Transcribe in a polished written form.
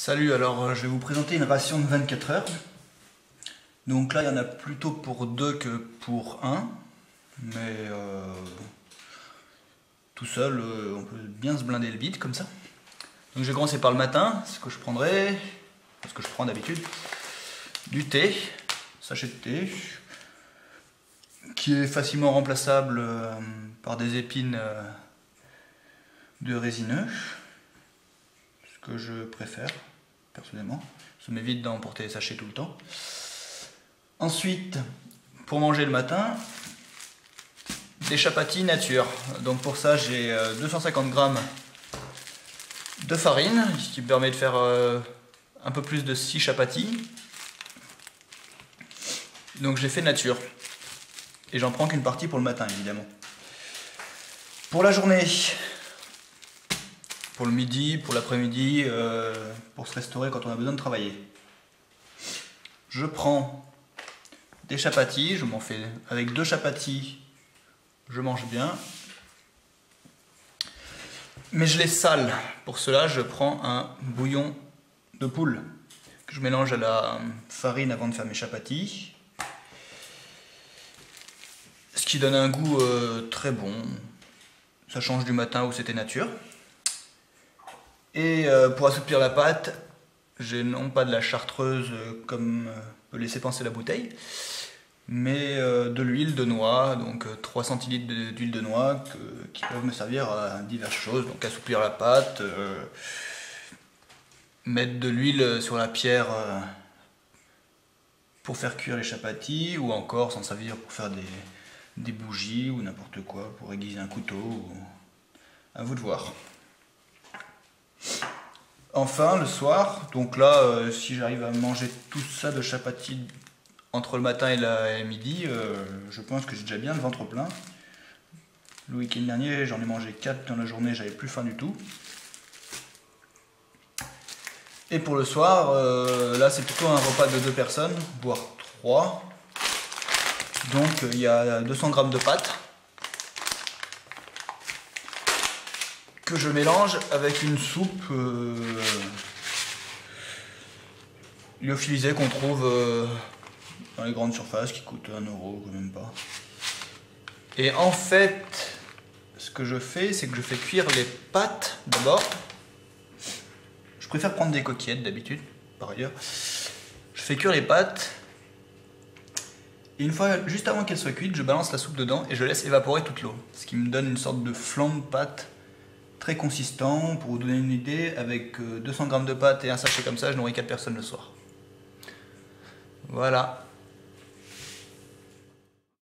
Salut, alors je vais vous présenter une ration de 24 heures. Donc là il y en a plutôt pour 2 que pour 1. Mais tout seul on peut bien se blinder le bide comme ça. Donc je vais commencer par le matin, ce que je prendrai, ce que je prends d'habitude. Du thé, sachet de thé, qui est facilement remplaçable par des épines de résineux. Ce que je préfère personnellement, ça m'évite d'emporter les sachets tout le temps. Ensuite, pour manger le matin, des chapatis nature. Donc pour ça j'ai 250 g de farine, ce qui me permet de faire un peu plus de 6 chapatis. Donc j'ai fait nature. Et j'en prends qu'une partie pour le matin évidemment. Pour la journée, pour le midi, pour l'après-midi, pour se restaurer quand on a besoin de travailler. Je prends des chapatis, je m'en fais avec 2 chapatis, je mange bien. Mais je les sale. Pour cela, je prends un bouillon de poule que je mélange à la farine avant de faire mes chapatis. Ce qui donne un goût très bon. Ça change du matin où c'était nature. Et pour assouplir la pâte, j'ai non pas de la chartreuse comme peut laisser penser la bouteille, mais de l'huile de noix, donc 3 centilitres d'huile de noix qui peuvent me servir à diverses choses, donc assouplir la pâte, mettre de l'huile sur la pierre pour faire cuire les chapatis, ou encore s'en servir pour faire des bougies ou n'importe quoi, pour aiguiser un couteau, à vous de voir. Enfin, le soir, donc là, si j'arrive à manger tout ça de chapatis entre le matin et midi, je pense que j'ai déjà bien le ventre plein. Le week-end dernier, j'en ai mangé 4 dans la journée, j'avais plus faim du tout. Et pour le soir, là c'est plutôt un repas de 2 personnes, voire 3. Donc il y a 200 g de pâtes que je mélange avec une soupe lyophilisée qu'on trouve dans les grandes surfaces qui coûte 1 euro, quand même pas. Et en fait, ce que je fais, c'est que je fais cuire les pâtes d'abord. Je préfère prendre des coquillettes d'habitude, par ailleurs. Je fais cuire les pâtes. Et une fois, juste avant qu'elles soient cuites, je balance la soupe dedans et je laisse évaporer toute l'eau. Ce qui me donne une sorte de flan de pâte très consistant. Pour vous donner une idée, avec 200 g de pâtes et un sachet comme ça, je nourris 4 personnes le soir. Voilà.